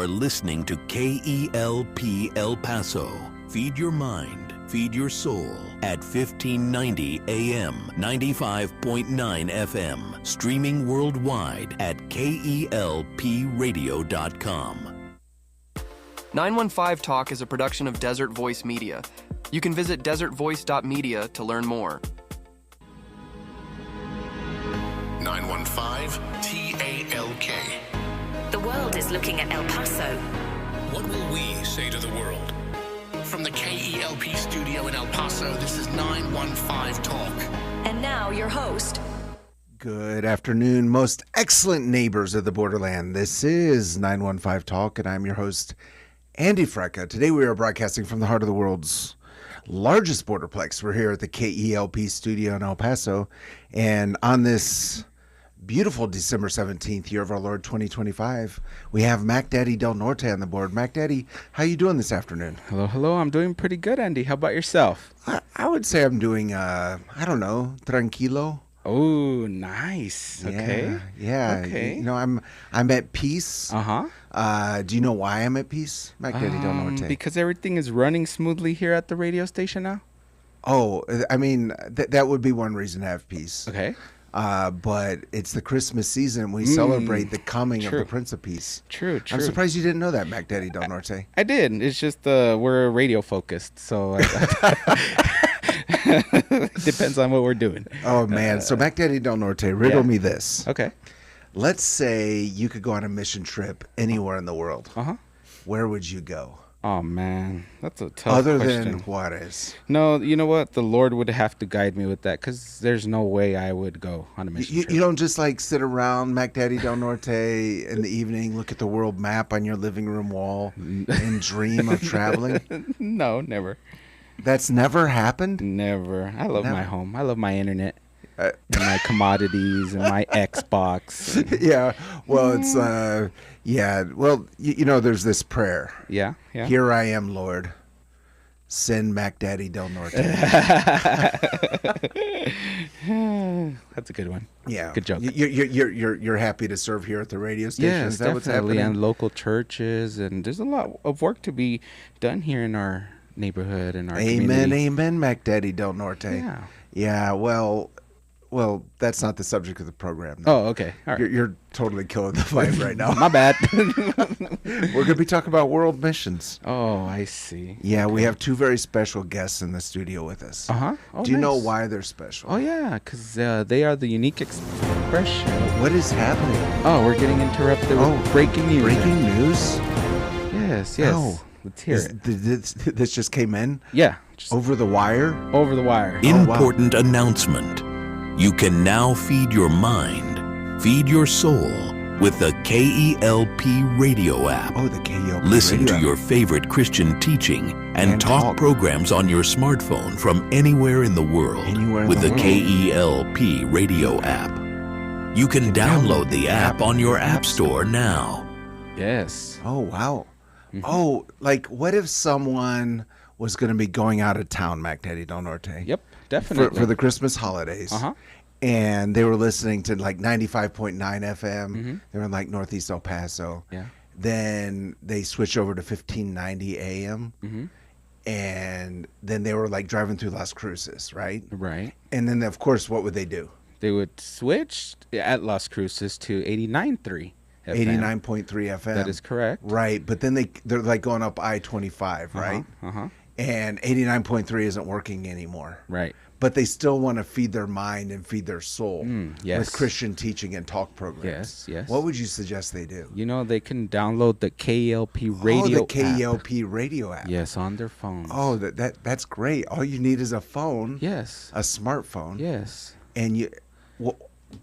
are listening to KELP El Paso. Feed your mind, feed your soul at 1590 AM, 95.9 FM. Streaming worldwide at KELPradio.com. 915 Talk is a production of Desert Voice Media. You can visit desertvoice.media to learn more. 915 TALK. The world is looking at El Paso. What will we say to the world? From the KELP studio in El Paso, this is 915 Talk. And now your host. Good afternoon, most excellent neighbors of the borderland. This is 915 Talk, and I'm your host, Andy Frecka. Today we are broadcasting from the heart of the world's largest borderplex. We're here at the KELP studio in El Paso, and on this beautiful December 17th, year of our Lord 2025, we have Mac Daddy Del Norte on the board. Mac Daddy, how you doing this afternoon? Hello. I'm doing pretty good, Andy. How about yourself? I would say I'm doing, I don't know, tranquilo. Oh, nice. Okay. Yeah. Okay. You know, I'm at peace. Uh-huh. Do you know why I'm at peace, Mac Daddy Del Norte? Because everything is running smoothly here at the radio station now. Oh, I mean, that would be one reason to have peace. Okay. But it's the Christmas season. We celebrate the coming of True. the Prince of Peace. True. I'm surprised you didn't know that, Mac Daddy Del Norte. I did. It's just we're radio focused, so depends on what we're doing. Oh, man. So, Mac Daddy Del Norte, riddle me this. Okay. Let's say you could go on a mission trip anywhere in the world. Uh-huh. Where would you go? Oh, man. That's a tough Other question. than Juarez. No, you know what? The Lord would have to guide me with that because there's no way I would go on a mission trip. You don't just like sit around, Mac Daddy Del Norte, in the evening, look at the world map on your living room wall, and dream of traveling? No, never. That's never happened? Never. I love Never. my home. I love my internet. And my commodities and my Xbox. Yeah. Well, it's, yeah. Well, you know, there's this prayer. Yeah. Here I am, Lord. Send Mac Daddy Del Norte. That's a good one. Yeah. Good joke. You're happy to serve here at the radio station? Yes, Is that what's definitely. happening? And local churches. And there's a lot of work to be done here in our neighborhood and our community. Amen, Mac Daddy Del Norte. Yeah. Yeah, well, that's not the subject of the program. Oh, okay. All right. You're totally killing the vibe right now. My bad. We're going to be talking about world missions. Oh, I see. Yeah, we have two very special guests in the studio with us. Uh-huh. Oh, Do you know nice. why they're special? Oh, yeah, because they are the unique expression. What is happening? Oh, we're getting interrupted with breaking news. Breaking news? Yes. Oh. Let's hear it. This just came in? Yeah. Just Over the wire? over the wire. Important announcement. You can now feed your mind, feed your soul with the KELP radio app. Oh, the KELP Listen radio to app. your favorite Christian teaching and talk talk. programs on your smartphone from anywhere in the world Anywhere in with the the KELP radio app. You can download the app on your app store now. Yes. Oh, wow. Oh, like what if someone was going to be going out of town, Mac Daddy Del Norte? Yep, definitely. For the Christmas holidays. Uh-huh. And they were listening to like 95.9 FM. They were in like Northeast El Paso. Yeah. Then they switched over to 1590 AM. And then they were like driving through Las Cruces, right? Right. And then, of course, what would they do? They would switch at Las Cruces to 89.3 FM. 89.3 FM. That is correct. Right. But then they're like going up I-25, right? Uh-huh. And 89.3 isn't working anymore. Right. But they still want to feed their mind and feed their soul yes. with Christian teaching and talk programs. Yes. What would you suggest they do? You know, they can download the KELP radio the KELP radio app. Yes, on their phones. Oh, that's great. All you need is a phone. Yes. A smartphone. Yes. And you...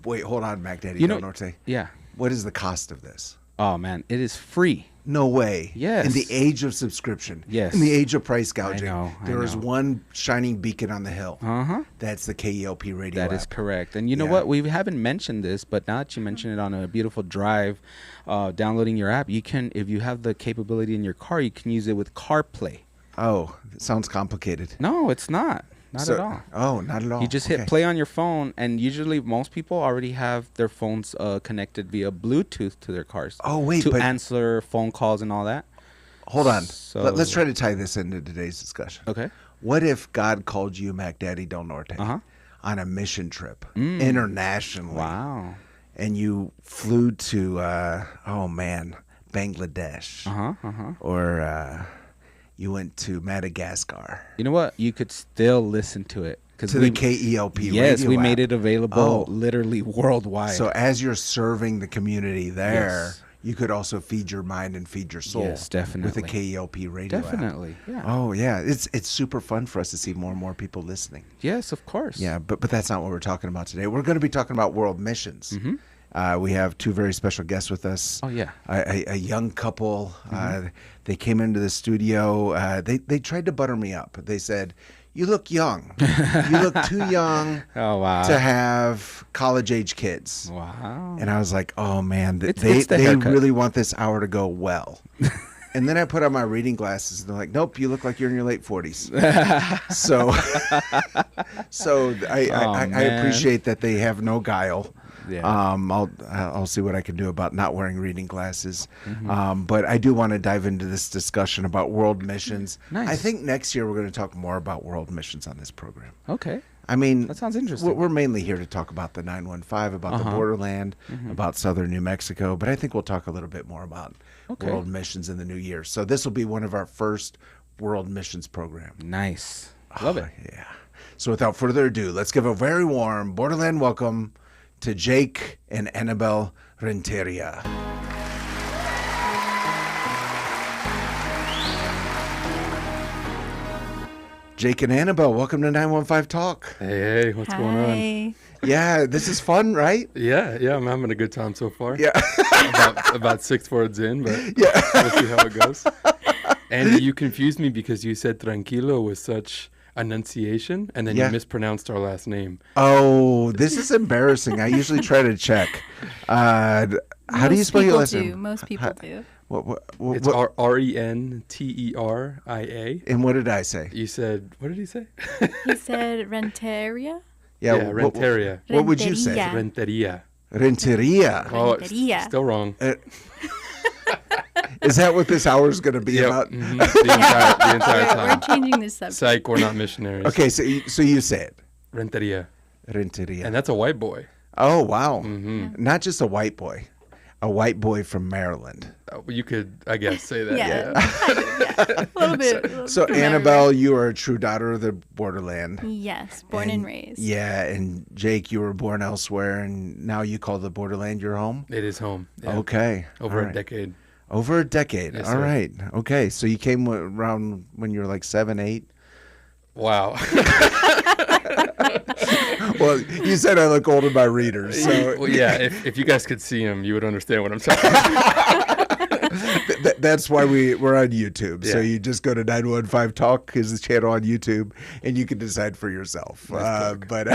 wait, hold on, Mac Daddy You Del know- Norte. Yeah. What is the cost of this? Oh, man, it is free. No way. Yes. In the age of subscription. Yes. In the age of price gouging. I There is know. one shining beacon on the hill. Uh-huh. That's the KELP radio That app. is correct. And you know Yeah. what? We haven't mentioned this, but now that you mention it on a beautiful drive, downloading your app, you can, if you have the capability in your car, you can use it with CarPlay. Oh, it sounds complicated. No, it's not. Not at all. Oh, not at all. You just hit play on your phone, and usually most people already have their phones connected via Bluetooth to their cars. Oh, wait, to but answer phone calls and all that. hold on. So- Let's try to tie this into today's discussion. Okay. What if God called you Mac Daddy Del Norte on a mission trip internationally? Wow. And you flew to, Bangladesh. Or you went to Madagascar. You know what? You could still listen to it. To the KELP Yes, radio we app. made it available literally worldwide. So as you're serving the community there, Yes. you could also feed your mind and feed your soul. Yes, definitely. With the KELP radio app. Definitely, yeah. Oh, yeah. It's super fun for us to see more and more people listening. Yes, of course. Yeah, but that's not what we're talking about today. We're going to be talking about world missions. We have two very special guests with us. Oh, yeah. A young couple. They came into the studio. They tried to butter me up. They said, "You look young. You look too young Oh, wow. to have college-age kids." Wow. And I was like, "Oh man, It's they the haircut. really want this hour to go well." And then I put on my reading glasses, and they're like, "Nope, you look like you're in your late 40s." So, I man. appreciate that they have no guile. Yeah. I'll see what I can do about not wearing reading glasses. But I do want to dive into this discussion about world missions. Nice. I think next year we're going to talk more about world missions on this program. Okay. I mean, That sounds interesting. We're mainly here to talk about the 915, about the borderland, about southern New Mexico, but I think we'll talk a little bit more about world missions in the new year. So this will be one of our first world missions program. Nice. Love it. Yeah. So without further ado, let's give a very warm borderland welcome to Jake and Anabel Renteria. Jake and Anabel, welcome to 915 Talk. Hey, what's going on? Yeah, this is fun, right? Yeah, I'm having a good time so far. Yeah. about 6 words in, but Yeah. we'll see how it goes. And you confused me because you said tranquilo with such enunciation, and then Yeah. you mispronounced our last name. Oh, this is embarrassing. I usually try to check. How do you spell your last name? Most people do. What, It's Renteria. and what did I say? You said, what did he say? He said Renteria. Yeah, Renteria. What would you say? Renteria. Renteria. Renteria. Oh, Renteria. still wrong. Is that what this hour is going to be about? Mhm. The entire We're time. changing the subject. Psych, we're not missionaries. Okay, so you say it. Renteria. Renteria. And that's a white boy. Oh, wow. Not just a white boy from Maryland. You could, I guess, say that. Yeah. A little bit. So from Annabelle, you are a true daughter of the borderland. Yes, born and raised. Yeah, and Jake, you were born elsewhere, and now you call the borderland your home? It is home. Yeah. Okay. Over all a right. decade. Over a decade. Yes, All sir. right. Okay. So you came around when you were like 7, 8? Wow. Well, you said I look old to my readers. So Well, yeah, if you guys could see him, you would understand what I'm talking about. that's why we're on YouTube. So Yeah. you just go to 915 Talk, is the channel on YouTube, and you can decide for yourself. But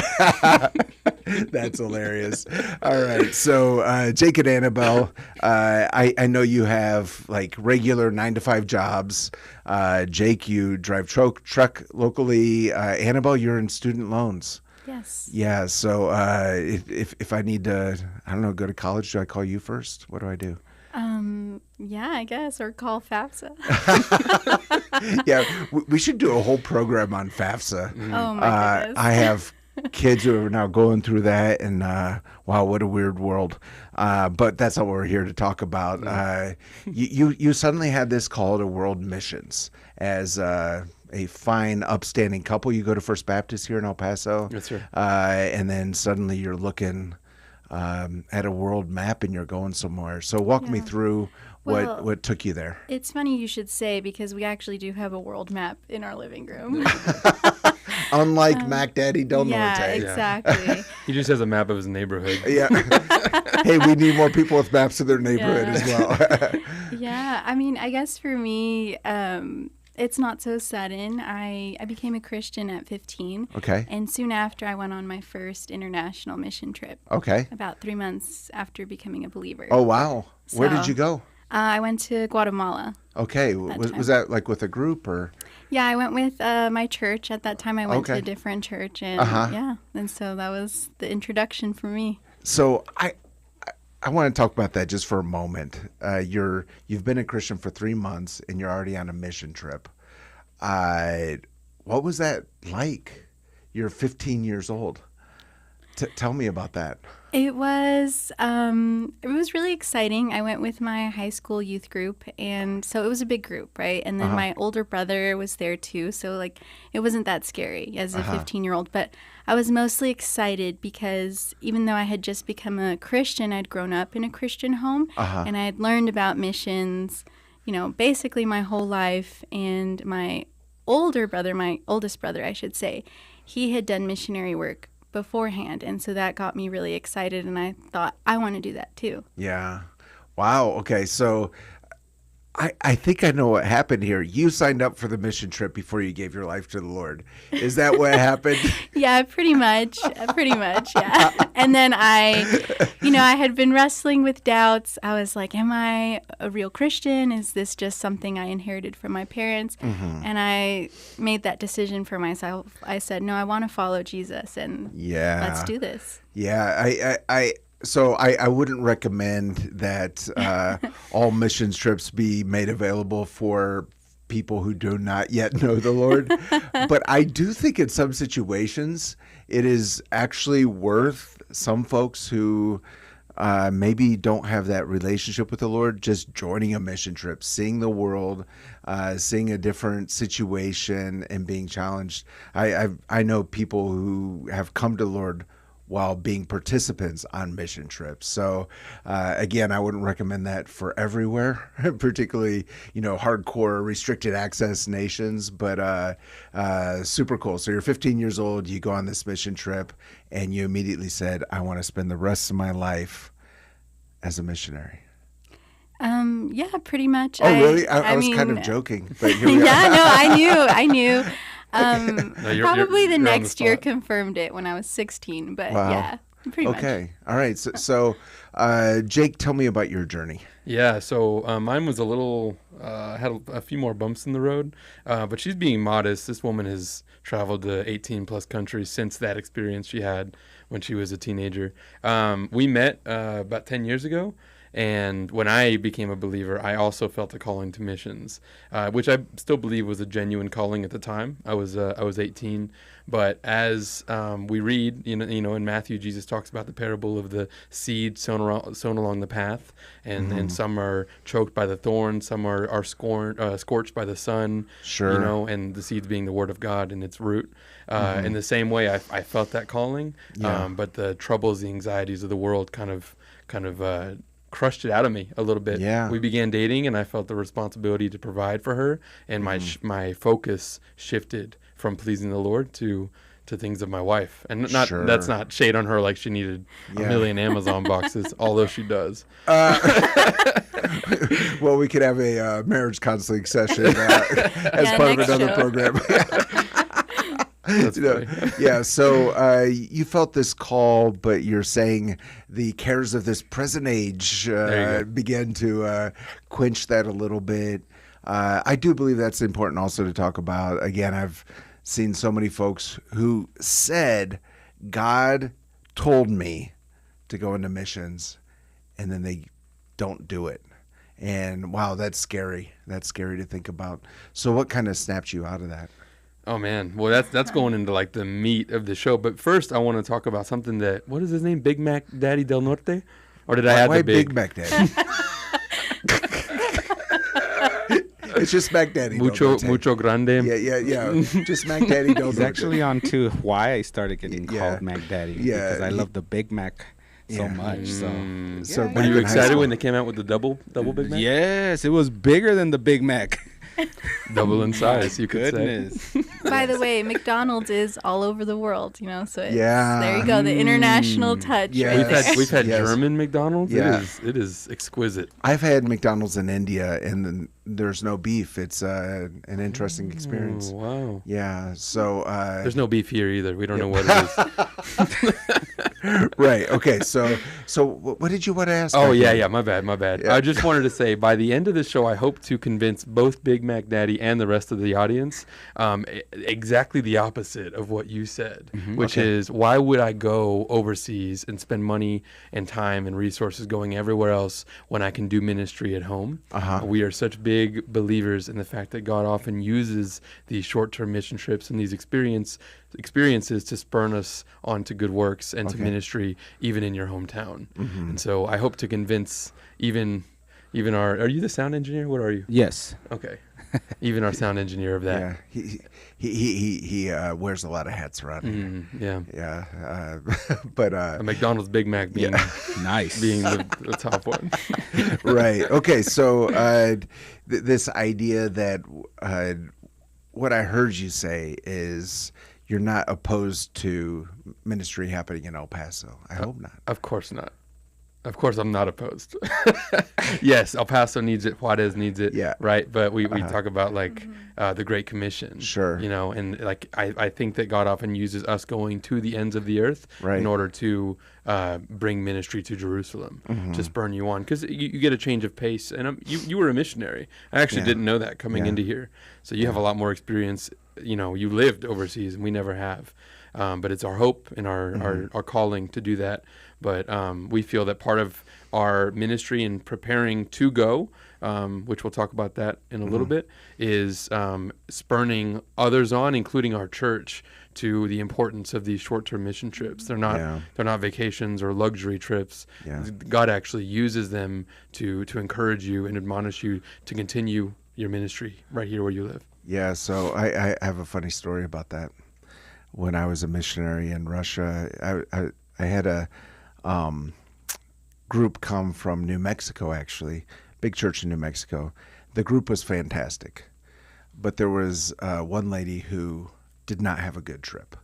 that's hilarious. All right. So Jake and Annabelle, I know you have like regular 9 to 5 jobs. Jake, you drive truck locally. Annabelle, you're in student loans. Yes. Yeah. So if I need to, I don't know, go to college, do I call you first? What do I do? Yeah, I guess, or call FAFSA. Yeah, we should do a whole program on FAFSA. Oh my goodness. I have kids who are now going through that, and wow, what a weird world. But that's not what we're here to talk about. You suddenly had this call to world missions as a fine, upstanding couple. You go to First Baptist here in El Paso. Yes, sir. And then suddenly you're looking at a world map and you're going somewhere. So walk me through what took you there. It's funny you should say, because we actually do have a world map in our living room. Unlike Mac Daddy Del Norte. Yeah, exactly. He just has a map of his neighborhood. Yeah. Hey, we need more people with maps of their neighborhood as well. Yeah, I mean, I guess for me, it's not so sudden. I became a Christian at 15. Okay. And soon after, I went on my first international mission trip. Okay. About 3 months after becoming a believer. Oh, wow. Where did So- you go? I went to Guatemala. Okay. that Was time. that like with a group or? Yeah, I went with my church. At that time, I went to Okay. a different church, and Uh-huh. and so that was the introduction for me. So I want to talk about that just for a moment. You've been a Christian for 3 months and you're already on a mission trip. What was that like? You're 15 years old. Tell me about that. It was really exciting. I went with my high school youth group, and so it was a big group, right? And then my older brother was there too, so like it wasn't that scary as a 15-year-old. But I was mostly excited because even though I had just become a Christian, I'd grown up in a Christian home, and I had learned about missions, basically my whole life. And my oldest brother, I should say, he had done missionary work beforehand, and so that got me really excited, and I thought I want to do that too. Yeah. Wow. Okay. So I think I know what happened here. You signed up for the mission trip before you gave your life to the Lord. Is that what happened? Yeah, pretty much, yeah. And then I had been wrestling with doubts. I was like, am I a real Christian? Is this just something I inherited from my parents? And I made that decision for myself. I said, no, I want to follow Jesus, and let's do this. Yeah. So I wouldn't recommend that all missions trips be made available for people who do not yet know the Lord. But I do think in some situations it is actually worth some folks who maybe don't have that relationship with the Lord just joining a mission trip, seeing the world, seeing a different situation and being challenged. I know people who have come to the Lord while being participants on mission trips. So again, I wouldn't recommend that for everywhere, particularly, hardcore restricted access nations, but super cool. So you're 15 years old, you go on this mission trip, and you immediately said, I want to spend the rest of my life as a missionary. Yeah, pretty much. Oh, really? I was kind of joking, but here we are. Yeah, no, I knew. Probably the you're on the next year spot. confirmed it when I was 16, but Wow. yeah, pretty much. Okay. All right. So Jake, tell me about your journey. Yeah, so mine was a little, had a few more bumps in the road, but she's being modest. This woman has traveled to 18 plus countries since that experience she had when she was a teenager. We met about 10 years ago. And when I became a believer, I also felt a calling to missions, which I still believe was a genuine calling at the time. I was 18, but as we read, in Matthew, Jesus talks about the parable of the seed sown along the path, and some are choked by the thorns, some are scorched by the sun. Sure. And the seeds being the word of God and its root. In the same way, I felt that calling, but the troubles, the anxieties of the world kind of crushed it out of me a little bit. Yeah. We began dating, and I felt the responsibility to provide for her, and my focus shifted from pleasing the Lord to things of my wife. And Sure. that's not shade on her, like she needed a million Amazon boxes, although she does. Well, we could have a marriage counseling session as part of next another show. program. That's funny. Yeah. So you felt this call, but you're saying the cares of this present age There you go. began to quench that a little bit. I do believe that's important also to talk about. Again, I've seen so many folks who said, God told me to go into missions, and then they don't do it. And wow, that's scary. That's scary to think about. So what kind of snapped you out of that? Oh man, well that's going into like the meat of the show. But first, I want to talk about something that, what is his name, Big Mac Daddy Del Norte, or did I add Why the big? Big Mac Daddy? It's just Mac Daddy. Mucho grande. Yeah. Just Mac Daddy. He's actually on to why I started getting Yeah. called Mac Daddy. Yeah, Because I he- love the Big Mac so Yeah. much. So So Yeah, Were back you in high excited school- when they came out with the double Big Mac? yes, it was bigger than the Big Mac. Double in size, you could say. Goodness. By the way, McDonald's is all over the world, so it's, Yeah. there you go, the international touch. Yeah. right there. We've had Yes. German McDonald's. Yeah. It is exquisite. I've had McDonald's in India, and then there's no beef. It's an interesting experience. Wow. Yeah. So There's no beef here either. We don't know what it is. right. Okay. So what did you want to ask? Oh, back yeah, then? yeah. My bad. Yeah. I just wanted to say, by the end of the show, I hope to convince both Big Mac Daddy and the rest of the audience exactly the opposite of what you said, which is, why would I go overseas and spend money and time and resources going everywhere else when I can do ministry at home? We are such big believers in the fact that God often uses these short-term mission trips and these experiences to spurn us on to good works and to ministry, even in your hometown. And so I hope to convince even are you the sound engineer? What are you? Yes. Okay. Even our sound engineer of that. Yeah. He wears a lot of hats around here. Yeah. Yeah. But A McDonald's Big Mac being Nice. being the top one. right. Okay. So this idea that what I heard you say is you're not opposed to ministry happening in El Paso. I hope not. Of course not. Of course, I'm not opposed. Yes, El Paso needs it. Juarez needs it. Yeah. Right. But we talk about the Great Commission. Sure. And like I think that God often uses us going to the ends of the earth in order to bring ministry to Jerusalem, to spurn you on, because you get a change of pace. And you were a missionary. I actually didn't know that coming into here. So you have a lot more experience. You lived overseas, and we never have. But it's our hope and our calling to do that. But we feel that part of our ministry in preparing to go, which we'll talk about that in a little bit, is spurning others on, including our church, to the importance of these short-term mission trips. They're not vacations or luxury trips. Yeah. God actually uses them to encourage you and admonish you to continue your ministry right here where you live. Yeah. So I have a funny story about that. When I was a missionary in Russia, I had a group come from New Mexico, actually, big church in New Mexico. The group was fantastic, but there was one lady who did not have a good trip,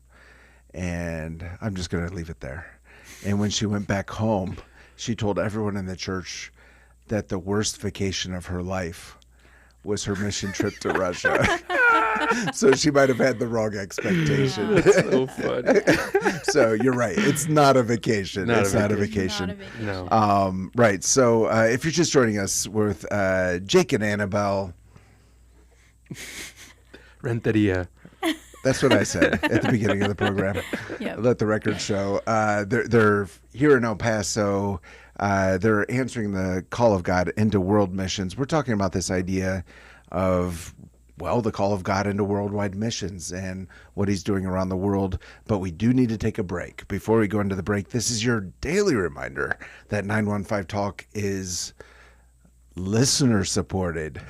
and I'm just going to leave it there. And when she went back home, she told everyone in the church that the worst vacation of her life was her mission trip to Russia. So she might have had the wrong expectation. That's so funny. So you're right. It's not a vacation. It's not a vacation. No. Right. So if you're just joining us, we're with Jake and Anabel Renteria. That's what I said at the beginning of the program. Yep. Let the record show. They're here in El Paso. They're answering the call of God into world missions. We're talking about this idea of, well, the call of God into worldwide missions and what he's doing around the world. But we do need to take a break. Before we go into the break, this is your daily reminder that 915 Talk is listener supported.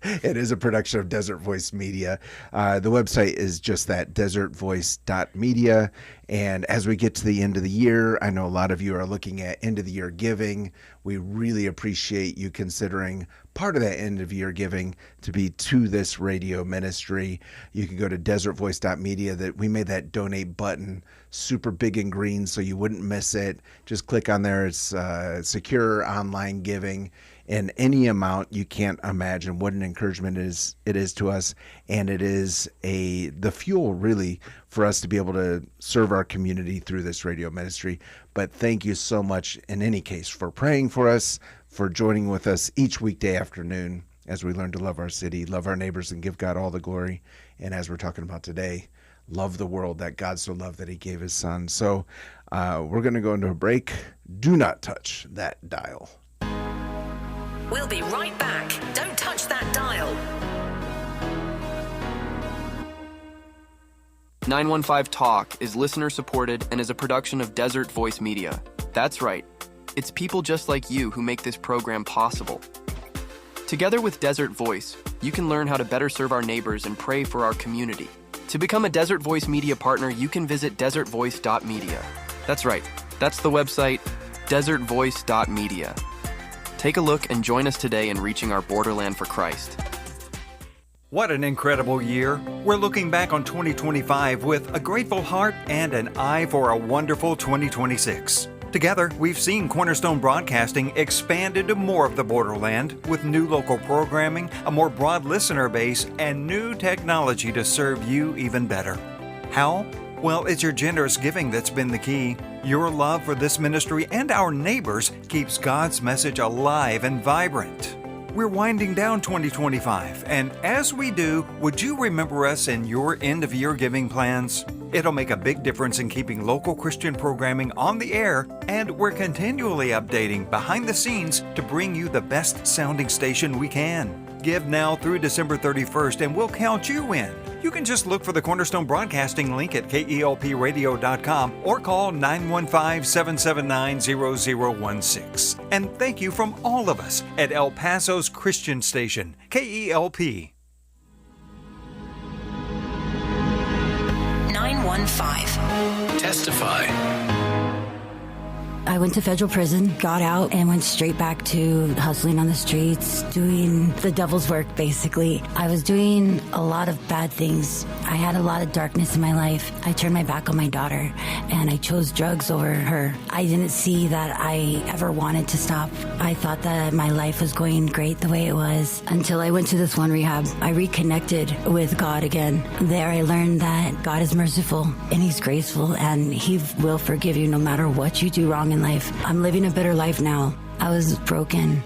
It is a production of Desert Voice Media. The website is just that, desertvoice.media. And as we get to the end of the year, I know a lot of you are looking at end of the year giving. We really appreciate you considering part of that end of year giving to be to this radio ministry. You can go to desertvoice.media. That we made that donate button super big and green so you wouldn't miss it. Just click on there. It's secure online giving. And any amount you can't imagine what an encouragement it is to us, and it is the fuel really for us to be able to serve our community through this radio ministry. But thank you so much in any case for praying for us, for joining with us each weekday afternoon as we learn to love our city, love our neighbors, and give God all the glory. And as we're talking about today, love the world, that God so loved that he gave his son. So we're going to go into a break. Do not touch that dial. We'll be right back. Don't touch that dial. 915 Talk is listener supported and is a production of Desert Voice Media. That's right. It's people just like you who make this program possible. Together with Desert Voice, you can learn how to better serve our neighbors and pray for our community. To become a Desert Voice Media partner, you can visit desertvoice.media. That's right. That's the website, desertvoice.media. Take a look and join us today in reaching our borderland for Christ. What an incredible year. We're looking back on 2025 with a grateful heart and an eye for a wonderful 2026. Together, we've seen Cornerstone Broadcasting expand into more of the borderland with new local programming, a more broad listener base, and new technology to serve you even better. How? Well, it's your generous giving that's been the key. Your love for this ministry and our neighbors keeps God's message alive and vibrant. We're winding down 2025, and as we do, would you remember us in your end-of-year giving plans? It'll make a big difference in keeping local Christian programming on the air, and we're continually updating behind the scenes to bring you the best sounding station we can. Give now through December 31st, and we'll count you in. You can just look for the Cornerstone Broadcasting link at kelpradio.com or call 915-779-0016. And thank you from all of us at El Paso's Christian Station, KELP. 915. Testify. I went to federal prison, got out, and went straight back to hustling on the streets, doing the devil's work, basically. I was doing a lot of bad things. I had a lot of darkness in my life. I turned my back on my daughter, and I chose drugs over her. I didn't see that I ever wanted to stop. I thought that my life was going great the way it was until I went to this one rehab. I reconnected with God again. There I learned that God is merciful, and He's graceful, and He will forgive you no matter what you do wrong in life. I'm living a better life now. I was broken.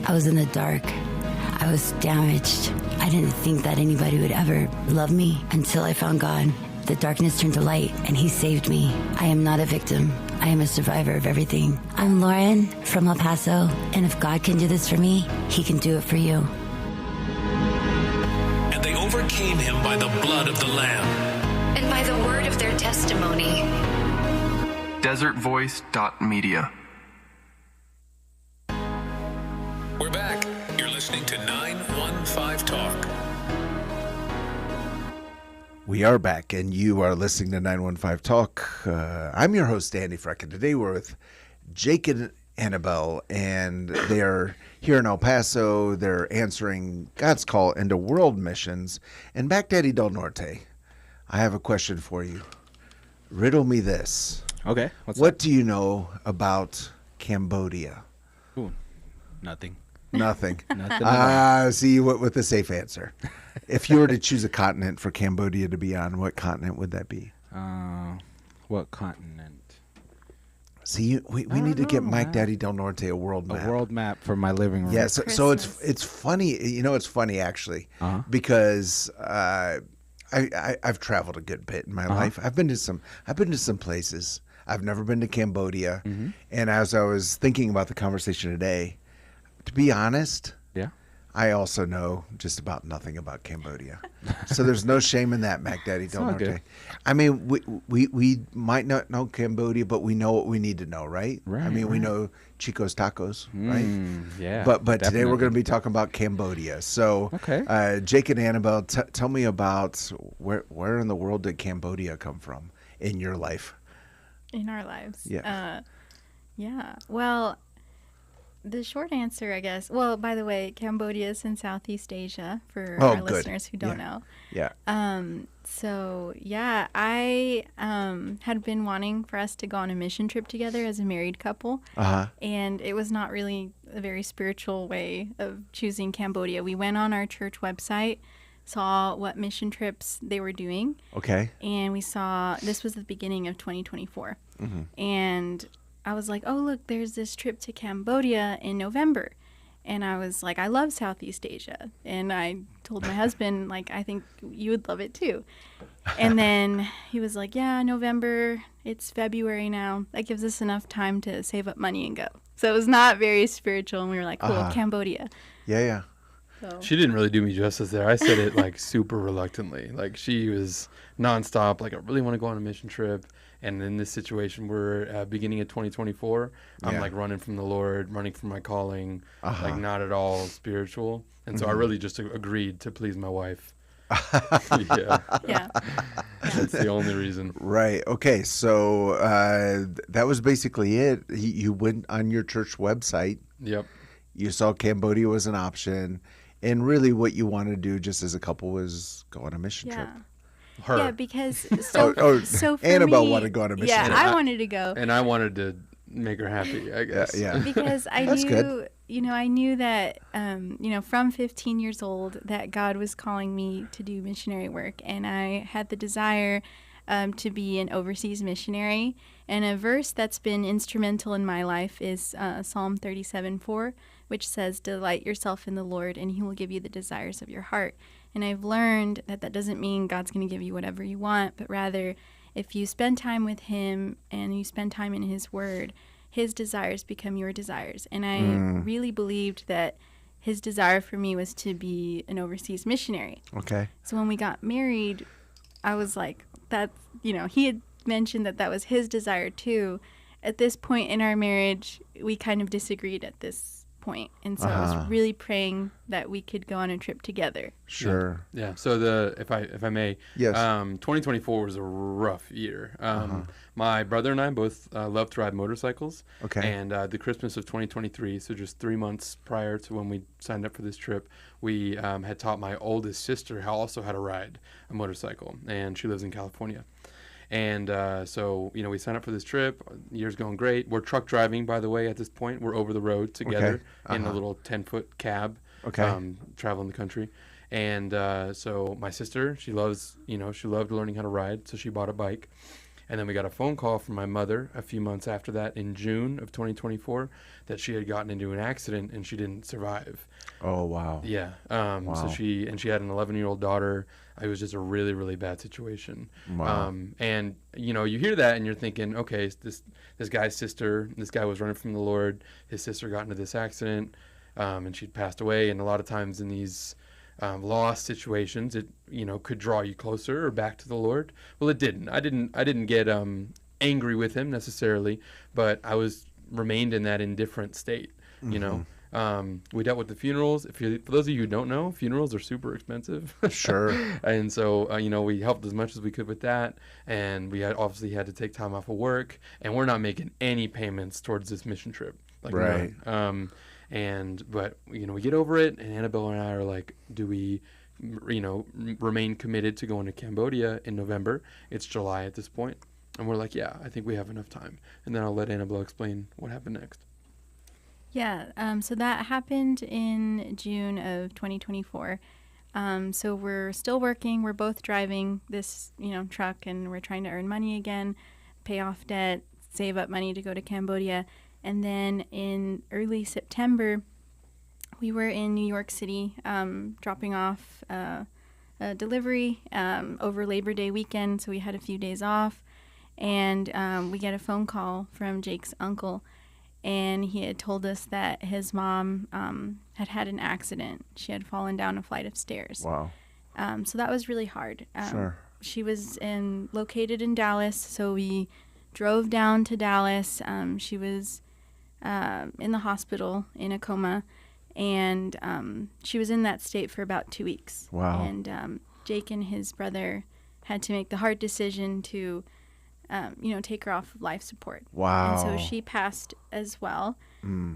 I was in the dark. I was damaged. I didn't think that anybody would ever love me until I found God. The darkness turned to light, and He saved me. I am not a victim. I am a survivor of everything. I'm Lauren from El Paso, and if God can do this for me, He can do it for you. And they overcame him by the blood of the Lamb And by the word of their testimony. desertvoice.media. We're back. You're listening to 915 Talk. We are back, and you are listening to 915 Talk. I'm your host, Andy Freck, and today we're with Jake and Anabel, and they are here in El Paso. They're answering God's call into world missions. And back Daddy Del Norte, I have a question for you. Riddle me this. Okay. What do you know about Cambodia? Ooh, nothing. Nothing. Nothing. See, you went with the safe answer. If you were to choose a continent for Cambodia to be on, what continent would that be? What continent? See, we need to get Mike Daddy Del Norte a world map. A world map for my living room. Yeah, so it's funny. You know, it's funny actually, because I've traveled a good bit in my life. I've been to some places. I've never been to Cambodia, and as I was thinking about the conversation today, to be honest, I also know just about nothing about Cambodia. So there's no shame in that, Mac Daddy Del Norte. Good. I mean, we might not know Cambodia, but we know what we need to know, right? I mean, we know Chico's Tacos, right? Yeah. But today we're going to be talking about Cambodia. So, Jake and Annabelle, tell me about where in the world did Cambodia come from in your life? In our lives. Yeah. Yeah. Well, the short answer, I guess. Well, by the way, Cambodia is in Southeast Asia for our listeners who don't know. Yeah. So yeah, I had been wanting for us to go on a mission trip together as a married couple, and it was not really a very spiritual way of choosing Cambodia. We went on our church website, saw what mission trips they were doing. Okay. And we saw this was the beginning of 2024, and I was like, oh, look, there's this trip to Cambodia in November. And I was like, I love Southeast Asia. And I told my husband, like, I think you would love it too. And then he was like, yeah, November, it's February now. That gives us enough time to save up money and go. So it was not very spiritual. And we were like, cool, Cambodia. Yeah. So. She didn't really do me justice there. I said it like super reluctantly. Like she was nonstop. Like I really want to go on a mission trip. And in this situation, we're beginning of 2024. I'm like running from the Lord, running from my calling, like not at all spiritual. And so I really just agreed to please my wife. Yeah. That's the only reason. Right. Okay. So that was basically it. You went on your church website. Yep. You saw Cambodia was an option. And really what you wanted to do just as a couple was go on a mission trip. Her. Yeah, because so for Annabelle me, wanted to go on a mission yeah, trip. I wanted to go. And I wanted to make her happy, I guess. Yeah. Because I That's knew, good. I knew that, from 15 years old, that God was calling me to do missionary work, and I had the desire to be an overseas missionary. And a verse that's been instrumental in my life is Psalm 37:4, which says, "Delight yourself in the Lord, and He will give you the desires of your heart." And I've learned that that doesn't mean God's going to give you whatever you want, but rather, if you spend time with Him and you spend time in His Word, His desires become your desires. And I really believed that His desire for me was to be an overseas missionary. Okay. So when we got married, I was like, he had mentioned that that was his desire too. At this point in our marriage, we kind of disagreed at this point. And so I was really praying that we could go on a trip together. Sure. Yeah. So if I may, Yes. 2024 was a rough year. My brother and I both love to ride motorcycles. Okay. And the Christmas of 2023, so just 3 months prior to when we signed up for this trip, we had taught my oldest sister how to ride a motorcycle, and she lives in California. And so, we signed up for this trip. Year's going great. We're truck driving, by the way, at this point. We're over the road together in a little 10-foot cab, traveling the country. And so my sister, she loved learning how to ride, so she bought a bike. And then we got a phone call from my mother a few months after that in June of 2024 that she had gotten into an accident and she didn't survive. Oh, wow. Yeah. Wow. So she had an 11-year-old daughter. It was just a really, really bad situation. Wow. And you hear that and you're thinking, okay, this guy's sister, this guy was running from the Lord. His sister got into this accident, and she'd passed away. And a lot of times in these lost situations, it could draw you closer or back to the Lord. Well, it didn't. I didn't get angry with him necessarily, but I remained in that indifferent state. We dealt with the funerals. For those of you who don't know, funerals are super expensive. Sure. And so we helped as much as we could with that, and we obviously had to take time off of work, and we're not making any payments towards this mission trip. Right. None. But we get over it, and Annabelle and I are like, do we remain committed to going to Cambodia in November? It's July at this point, and we're like, yeah, I think we have enough time. And then I'll let Annabelle explain what happened next. Yeah, so that happened in June of 2024. So we're still working. We're both driving this, truck, and we're trying to earn money again, pay off debt, save up money to go to Cambodia. And then in early September, we were in New York City dropping off a delivery over Labor Day weekend. So we had a few days off, and we get a phone call from Jake's uncle. And he had told us that his mom had an accident. She had fallen down a flight of stairs. Wow. So that was really hard. Sure. She was located in Dallas, so we drove down to Dallas. She was in the hospital in a coma, and she was in that state for about 2 weeks. Wow. And Jake and his brother had to make the hard decision to take her off of life support. Wow. And so she passed as well.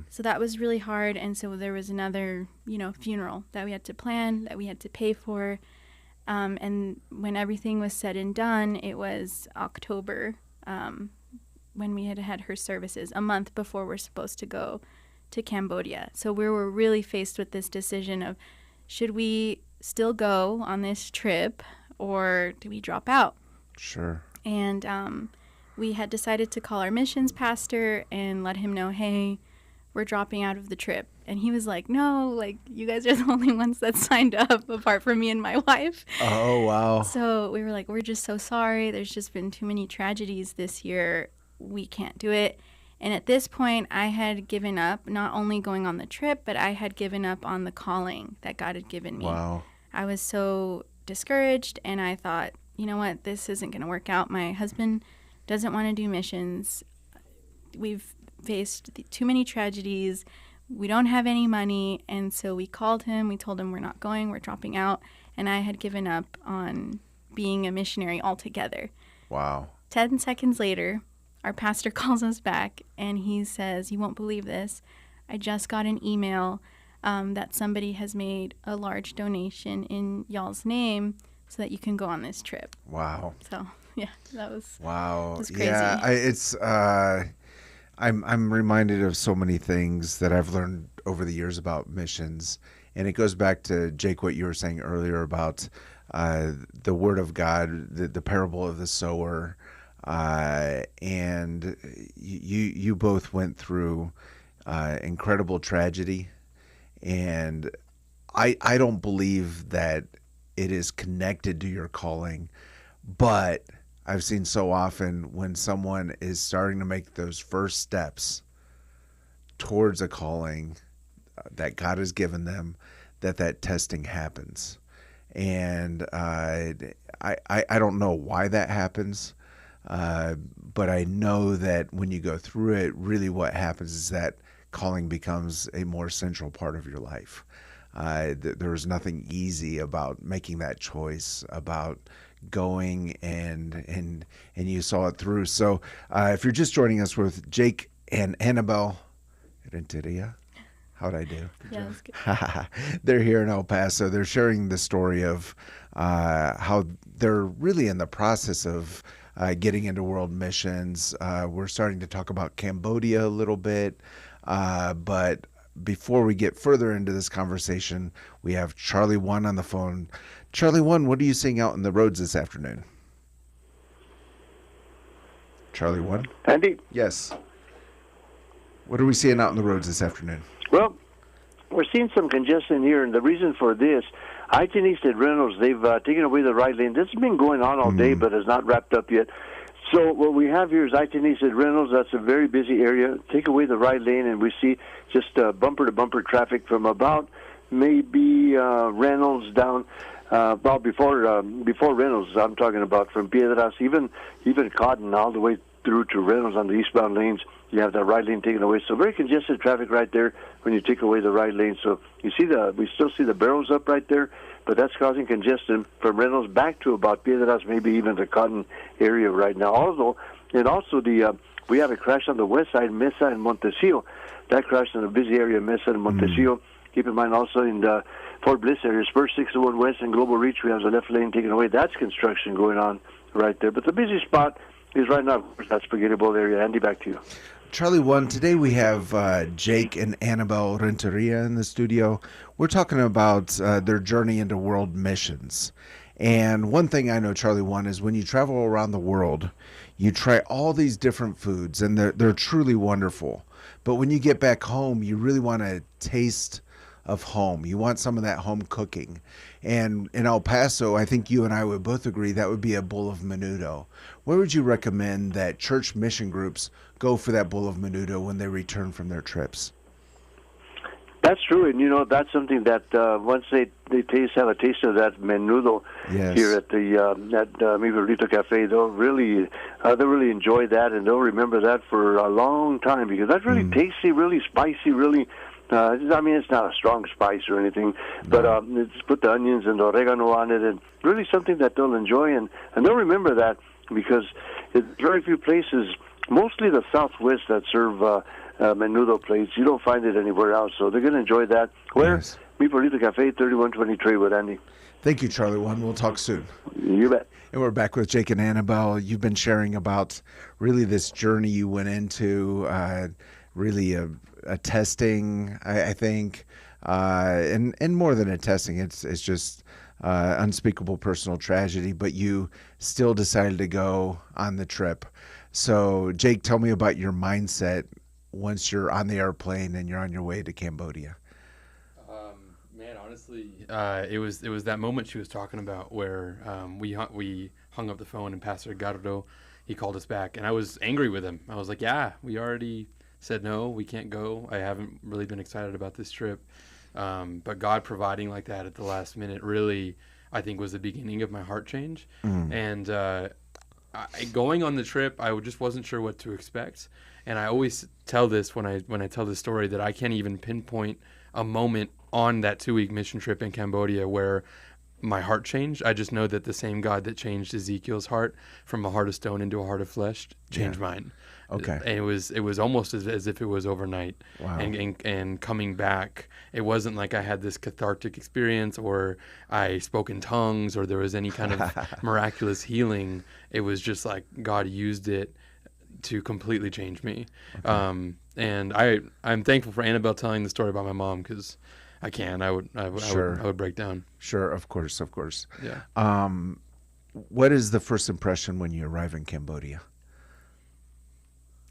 So that was really hard. And so there was another, funeral that we had to plan, that we had to pay for. And when everything was said and done, it was October when we had her services, a month before we're supposed to go to Cambodia. So we were really faced with this decision of, should we still go on this trip, or do we drop out? Sure. And we had decided to call our missions pastor and let him know, hey, we're dropping out of the trip. And he was like, no, you guys are the only ones that signed up apart from me and my wife. Oh, wow. So we were like, we're just so sorry. There's just been too many tragedies this year. We can't do it. And at this point, I had given up, not only going on the trip, but I had given up on the calling that God had given me. Wow. I was so discouraged, and I thought, you know what, this isn't going to work out. My husband doesn't want to do missions. We've faced too many tragedies. We don't have any money. And so we called him. We told him we're not going. We're dropping out. And I had given up on being a missionary altogether. Wow. 10 seconds later, our pastor calls us back, and he says, you won't believe this. I just got an email that somebody has made a large donation in y'all's name so that you can go on this trip. Wow. So, yeah, that was, wow. it was crazy. Yeah, it's I'm reminded of so many things that I've learned over the years about missions, and it goes back to Jake what you were saying earlier about the Word of God, the parable of the sower, and you both went through incredible tragedy, and I don't believe that it is connected to your calling, but I've seen so often when someone is starting to make those first steps towards a calling that God has given them, that testing happens. And I don't know why that happens, but I know that when you go through it, really what happens is that calling becomes a more central part of your life. There's nothing easy about making that choice, about going and you saw it through. So if you're just joining us with Jake and Anabel Renteria, how'd I do? Yeah, that's good. They're here in El Paso. They're sharing the story of how they're really in the process of getting into world missions. We're starting to talk about Cambodia a little bit, but before we get further into this conversation, we have Charlie One on the phone. Charlie One, what are you seeing out in the roads this afternoon? Charlie One? Andy? Yes. What are we seeing out in the roads this afternoon? Well, we're seeing some congestion here, and the reason for this, I-10 East at Reynolds, they've taken away the right lane. This has been going on all day, but it's not wrapped up yet. So what we have here is I-10 East at Reynolds. That's a very busy area. Take away the right lane, and we see just bumper-to-bumper traffic from about maybe Reynolds down about before Reynolds. I'm talking about from Piedras, even Cotton, all the way through to Reynolds on the eastbound lanes. You have the right lane taken away. So very congested traffic right there when you take away the right lane. So you see we still see the barrels up right there, but that's causing congestion from Reynolds back to about Piedras, maybe even the Cotton area right now. Also we have a crash on the west side, Mesa and Montecillo. That crashed in a busy area, Mesa and Montecillo. Keep in mind also in the Fort Bliss area, Spur 601 West and Global Reach, we have the left lane taken away. That's construction going on right there. But the busy spot is right now, that Spaghetti Bowl area. Andy, back to you. Charlie One, today we have Jake and Anabel Renteria in the studio. We're talking about their journey into world missions. And one thing I know, Charlie One, is when you travel around the world, you try all these different foods, and they're truly wonderful. But when you get back home, you really want a taste of home. You want some of that home cooking. And in El Paso, I think you and I would both agree that would be a bowl of menudo. Where would you recommend that church mission groups go for that bowl of menudo when they return from their trips? That's true, and that's something that once they have a taste of that menudo here at the Mi Burrito Cafe, they'll really enjoy that, and they'll remember that for a long time, because that's really tasty, really spicy, really. It's not a strong spice or anything, but just put the onions and the oregano on it, and really something that they'll enjoy, and they'll remember that, because there's very few places, mostly the Southwest, that serve menudo plates. You don't find it anywhere else, so they're going to enjoy that. Where? Yes. Mi Burrito Cafe, 3120 Traywood, Andy. Thank you, Charlie One. We'll talk soon. You bet. And we're back with Jake and Anabel. You've been sharing about really this journey you went into, really a testing, I think, and more than a testing, it's just unspeakable personal tragedy, but you still decided to go on the trip. So, Jake, tell me about your mindset once you're on the airplane and you're on your way to Cambodia. Man, honestly, it was that moment she was talking about where we hung up the phone, and Pastor Gardo, he called us back, and I was angry with him. I was like, yeah, we already said no, we can't go. I haven't really been excited about this trip. But God providing like that at the last minute really, I think, was the beginning of my heart change. And going on the trip, I just wasn't sure what to expect. And I always tell this when I tell this story, that I can't even pinpoint a moment on that 2-week mission trip in Cambodia where my heart changed. I just know that the same God that changed Ezekiel's heart from a heart of stone into a heart of flesh changed mine. Okay. And it was almost as if it was overnight. Wow. And coming back, it wasn't like I had this cathartic experience or I spoke in tongues or there was any kind of miraculous healing. It was just like God used it to completely change me. And I'm thankful for Annabelle telling the story about my mom, because I would break down. Sure, of course. Yeah. What is the first impression when you arrive in Cambodia?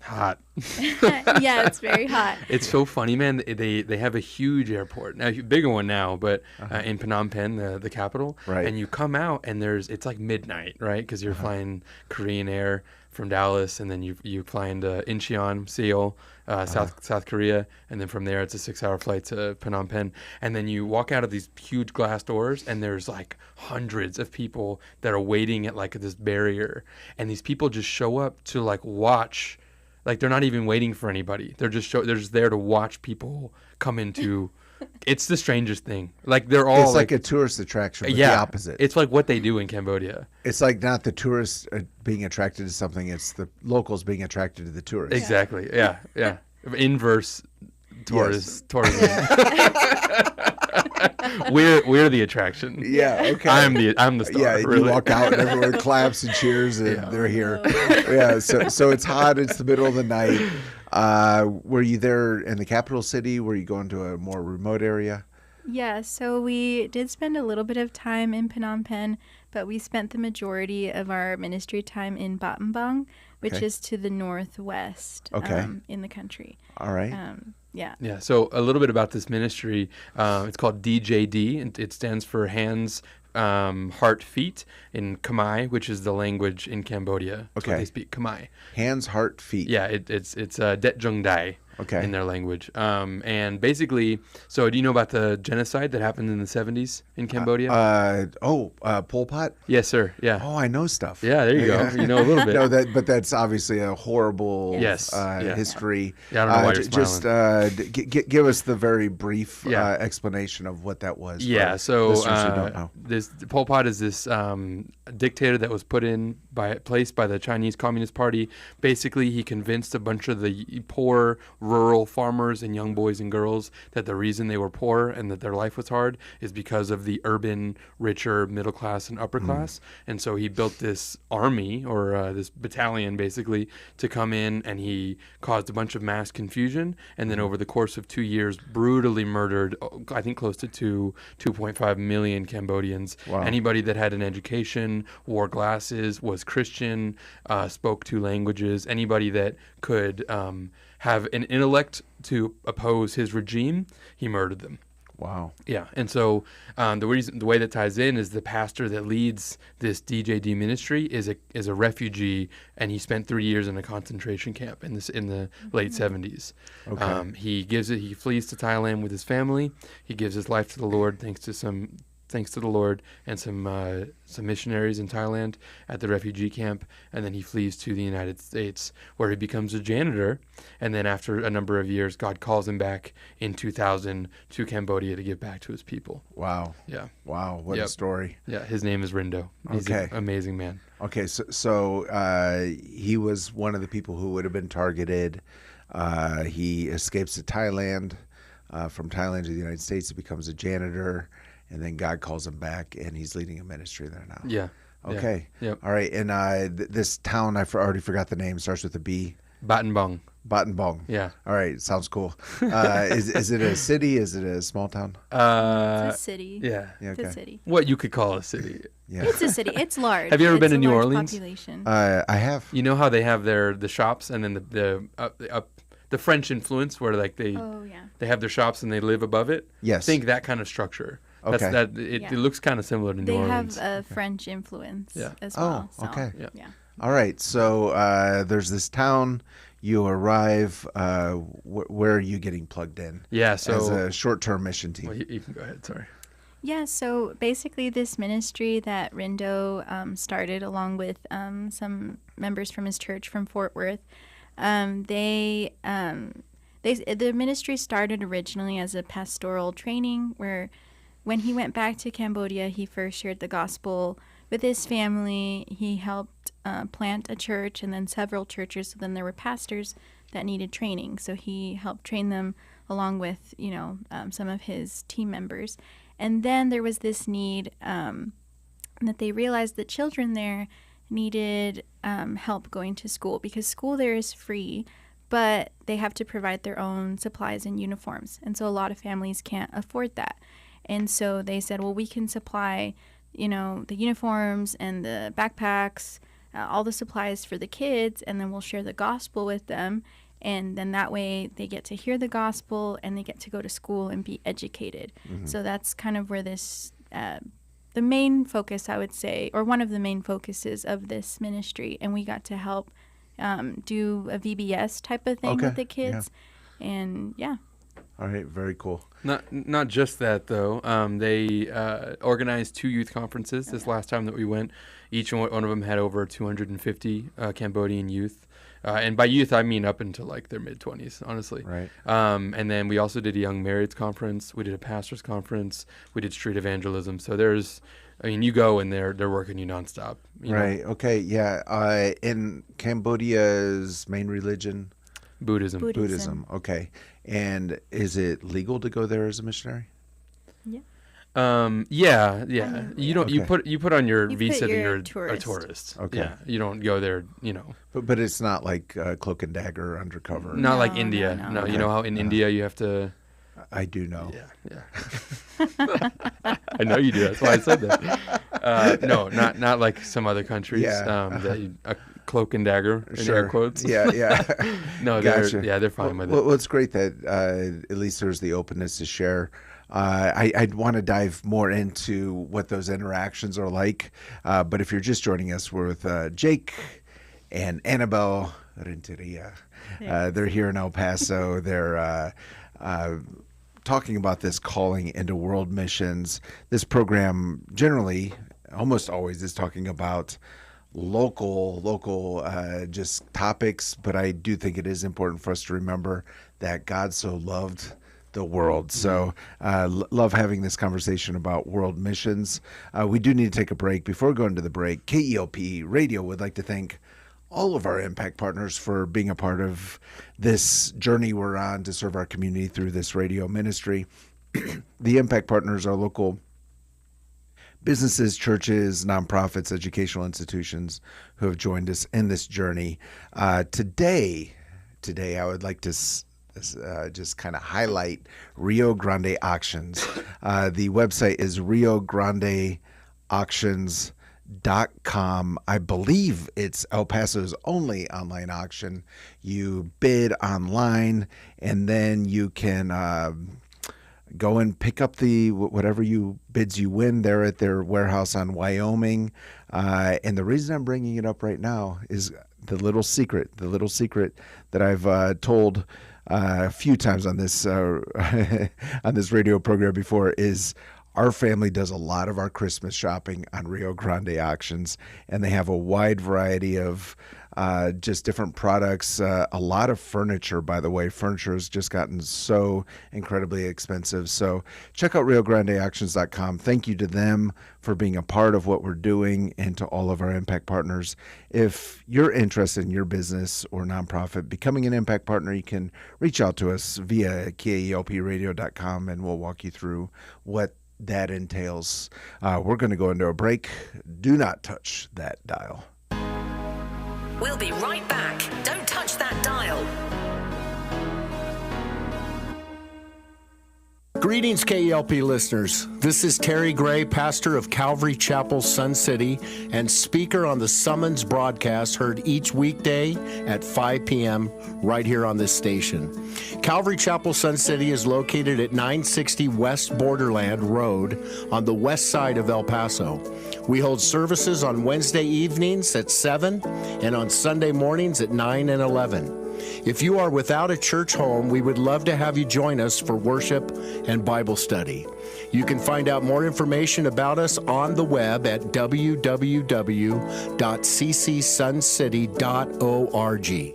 Hot. Yeah, it's very hot. It's so funny, man. They have a huge airport now, bigger one now, but in Phnom Penh, the capital. Right. And you come out and it's like midnight, right? Because you're flying Korean Air from Dallas, and then you fly into Incheon, Seoul, South Korea, and then from there it's a 6-hour flight to Phnom Penh. And then you walk out of these huge glass doors, and there's like hundreds of people that are waiting at like this barrier, and these people just show up to like watch. Like, they're not even waiting for anybody. They're just there to watch people come into. It's the strangest thing. Like, they're all it's like a tourist attraction, but the opposite. It's like what they do in Cambodia. It's like not the tourists being attracted to something; it's the locals being attracted to the tourists. Exactly. Yeah. Inverse tourism. We're the attraction. Yeah. Okay. I'm the star. Yeah. Really. You walk out and everyone claps and cheers, and they're here. Yeah. So it's hot. It's the middle of the night. Were you there in the capital city? Were you going to a more remote area? Yeah, so we did spend a little bit of time in Phnom Penh, but we spent the majority of our ministry time in Battambang, which is to the northwest in the country. All right. Yeah. Yeah. So a little bit about this ministry. It's called DJD, and it stands for Hands, Heart, Feet in Khmer, which is the language in Cambodia. That's what they speak, Khmer. Hands, heart, feet. Yeah. It's Det Jung Dai. Okay. In their language. And basically, so do you know about the genocide that happened in the 70s in Cambodia? Pol Pot? Yes, sir. Yeah. Oh, I know stuff. Yeah, there you go. You know a little bit. No, but that's obviously a horrible history. Yeah, I don't know why you're smiling. Just give us the very brief explanation of what that was. Yeah, so don't know. This Pol Pot is this dictator that was placed by the Chinese Communist Party. Basically, he convinced a bunch of the poor rural farmers and young boys and girls that the reason they were poor and that their life was hard is because of the urban, richer, middle class and upper class. And so he built this army or this battalion basically to come in, and he caused a bunch of mass confusion. And then over the course of 2 years, brutally murdered, I think, close to 2.5 million Cambodians. Wow. Anybody that had an education, wore glasses, was Christian, spoke 2 languages, anybody that could have an intellect to oppose his regime, he murdered them. Wow. Yeah, and so the way that ties in is the pastor that leads this DJD ministry is a refugee, and he spent 3 years in a concentration camp in the late 70s. Okay. He flees to Thailand with his family. He gives his life to the Lord thanks to the Lord and some missionaries in Thailand at the refugee camp, and then he flees to the United States, where he becomes a janitor. And then after a number of years, God calls him back in 2000 to Cambodia to give back to his people. Wow. Yeah. Wow. What a story. Yeah. His name is Rindo. He's an amazing man. Okay. So he was one of the people who would have been targeted. He escapes to Thailand. From Thailand to the United States, he becomes a janitor. And then God calls him back, and he's leading a ministry there now. Yeah. Okay. Yeah. Yep. All right. And this town, already forgot the name. Starts with a B. Battambang. Battambang. Yeah. All right. Sounds cool. Is it a city? Is it a small town? It's a city. Yeah. It's a city. What you could call a city. Yeah. It's a city. It's large. Have you ever been to New large Orleans? Population. I have. You know how they have the shops, and then the French influence, where like they have their shops and they live above it. Yes. Think that kind of structure. Okay. It looks kind of similar to New Orleans. They have a French influence as well. Oh, okay. So, yeah. All right. So there's this town. You arrive. Where are you getting plugged in? Yeah. So as a short-term mission team. Well, you can go ahead. Sorry. Yeah. So basically, this ministry that Rindo started, along with some members from his church from Fort Worth, the ministry started originally as a pastoral training where, when he went back to Cambodia, he first shared the gospel with his family. He helped plant a church and then several churches. So then there were pastors that needed training. So he helped train them along with, some of his team members. And then there was this need that they realized that children there needed help going to school, because school there is free, but they have to provide their own supplies and uniforms. And so a lot of families can't afford that. And so they said, well, we can supply, the uniforms and the backpacks, all the supplies for the kids, and then we'll share the gospel with them. And then that way they get to hear the gospel and they get to go to school and be educated. Mm-hmm. So that's kind of where this, the main focus, I would say, or one of the main focuses of this ministry. And we got to help do a VBS type of thing with the kids. Yeah. And yeah. All right, very cool. Not just that, though. They organized 2 youth conferences this last time that we went. Each one of them had over 250 Cambodian youth. And by youth, I mean up into like their mid-20s, honestly. Right. And then we also did a young marrieds conference. We did a pastors conference. We did street evangelism. So you go and they're working you nonstop. Right. Okay. Yeah. In Cambodia's main religion? Buddhism. Okay. And is it legal to go there as a missionary? Yeah. Yeah. You don't. Okay. You put on your visa that you're tourist. a tourist. Okay. Yeah. You don't go there. But it's not like cloak and dagger undercover. Not like India. No. Okay. You know how in India you have to. I do know. Yeah. I know you do. That's why I said that. No, not like some other countries. Yeah. A cloak and dagger in air quotes. Yeah. No, gotcha. they're fine with it. Well, it's great that at least there's the openness to share. I'd want to dive more into what those interactions are like. But if you're just joining us, we're with Jake and Anabel Renteria. They're here in El Paso. They're talking about this calling into world missions. This program generally, almost always, is talking about local just topics, but I do think it is important for us to remember that God so loved the world. So love having this conversation about world missions. We do need to take a break. Before going to the break, KELP Radio would like to thank all of our impact partners for being a part of this journey we're on to serve our community through this radio ministry. The impact partners are local businesses, churches, nonprofits, educational institutions who have joined us in this journey. Today I would like to just kind of highlight Rio Grande Auctions. The website is riograndeauctions.com. I believe it's El Paso's only online auction. You bid online and then you can go and pick up whatever bids you win there at their warehouse on Wyoming. And the reason I'm bringing it up right now is the little secret that I've told a few times on this on this radio program before is our family does a lot of our Christmas shopping on Rio Grande Auctions, and they have a wide variety of just different products. A lot of furniture, by the way. Furniture has just gotten so incredibly expensive. So check out riograndeauctions.com. Thank you to them for being a part of what we're doing, and to all of our impact partners. If you're interested in your business or nonprofit becoming an impact partner, you can reach out to us via kelpradio.com, and we'll walk you through what that entails. We're going to go into a break. Do not touch that dial. We'll be right back. Don't touch that dial. Greetings, KELP listeners. This is Terry Gray, pastor of Calvary Chapel, Sun City, and speaker on the Summons broadcast heard each weekday at 5 p.m. right here on this station. Calvary Chapel, Sun City is located at 960 West Borderland Road on the west side of El Paso. We hold services on Wednesday evenings at 7 and on Sunday mornings at 9 and 11. If you are without a church home, we would love to have you join us for worship and Bible study. You can find out more information about us on the web at www.ccsuncity.org.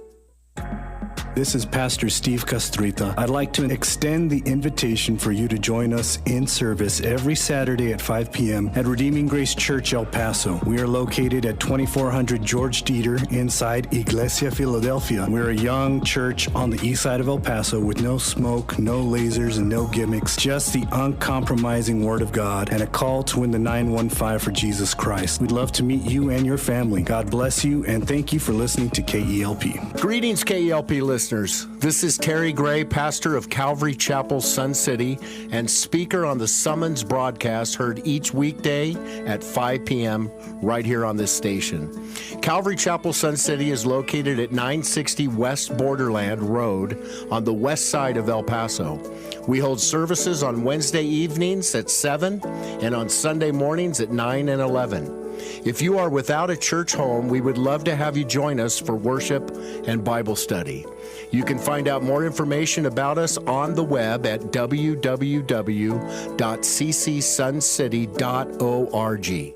This is Pastor Steve Castrita. I'd like to extend the invitation for you to join us in service every Saturday at 5 p.m. at Redeeming Grace Church, El Paso. We are located at 2400 George Dieter inside Iglesia Philadelphia. We're a young church on the east side of El Paso with no smoke, no lasers, and no gimmicks, just the uncompromising Word of God and a call to win the 915 for Jesus Christ. We'd love to meet you and your family. God bless you, and thank you for listening to KELP. Greetings, KELP listeners. This is Terry Gray, pastor of Calvary Chapel, Sun City, and speaker on the Summons broadcast heard each weekday at 5 p.m. right here on this station. Calvary Chapel, Sun City is located at 960 West Borderland Road on the west side of El Paso. We hold services on Wednesday evenings at 7 and on Sunday mornings at 9 and 11. If you are without a church home, we would love to have you join us for worship and Bible study. You can find out more information about us on the web at www.ccsuncity.org.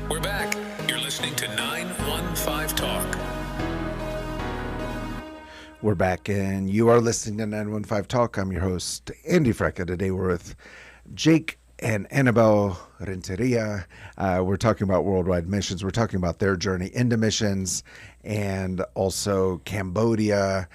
We're back. You're listening to 915 Talk. We're back, and you are listening to 915 Talk. I'm your host, Andy Frecka. Today we're with Jake and Anabel Renteria. We're talking about worldwide missions. We're talking about their journey into missions and also Cambodia.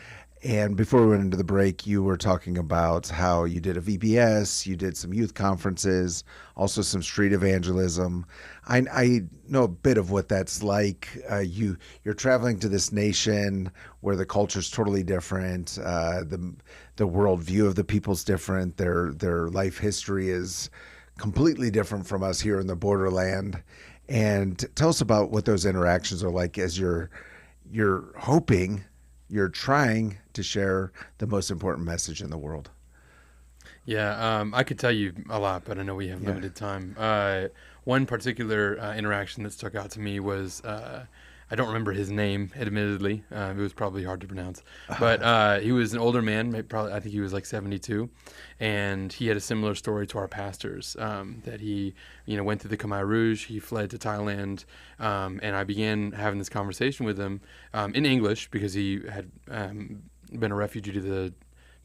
And before we went into the break, you were talking about how you did a VBS, you did some youth conferences, also some street evangelism. I know a bit of what that's like. You're traveling to this nation where the culture's totally different. The worldview of the people's different. Their life history is completely different from us here in the borderland. And tell us about what those interactions are like as you're trying to share the most important message in the world. Yeah, I could tell you a lot, but I know we have limited time. One particular interaction that stuck out to me was, I don't remember his name, admittedly. It was probably hard to pronounce. But he was an older man, I think he was like 72. And he had a similar story to our pastors, that he went through the Khmer Rouge, he fled to Thailand, and I began having this conversation with him in English because he had been a refugee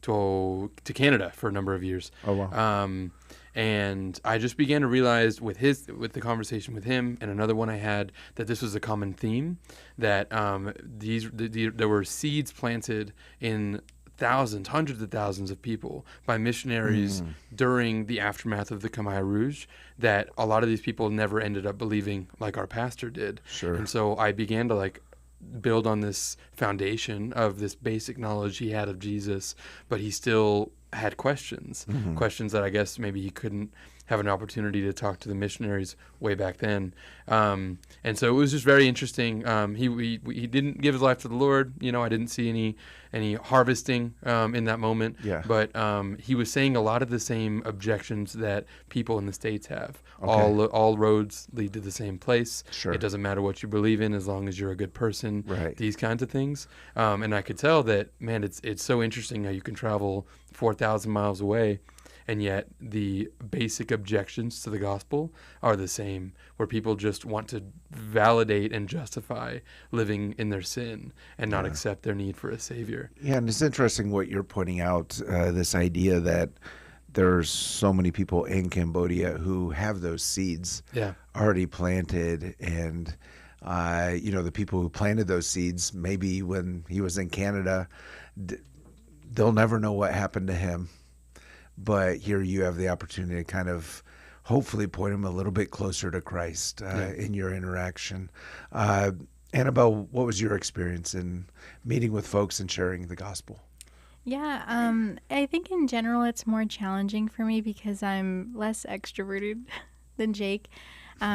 to Canada for a number of years. Oh, wow. And I just began to realize with the conversation with him and another one I had that this was a common theme, that there were seeds planted in thousands, hundreds of thousands of people by missionaries during the aftermath of the Khmer Rouge, that a lot of these people never ended up believing like our pastor did. Sure. And so I began to build on this foundation of this basic knowledge he had of Jesus, but he still had questions that I guess maybe he couldn't have an opportunity to talk to the missionaries way back then. And so it was just very interesting. He didn't give his life to the Lord. I didn't see any harvesting in that moment. Yeah. But he was saying a lot of the same objections that people in the States have. Okay. All roads lead to the same place. Sure. It doesn't matter what you believe in as long as you're a good person. Right. These kinds of things. And I could tell that, man, it's so interesting how you can travel 4,000 miles away, and yet the basic objections to the gospel are the same, where people just want to validate and justify living in their sin and not accept their need for a savior. Yeah, and it's interesting what you're pointing out, this idea that there's so many people in Cambodia who have those seeds already planted, and the people who planted those seeds, maybe when he was in Canada, they'll never know what happened to him. But here you have the opportunity to kind of hopefully point him a little bit closer to Christ in your interaction. Anabel, what was your experience in meeting with folks and sharing the gospel? Yeah, I think in general it's more challenging for me because I'm less extroverted than Jake.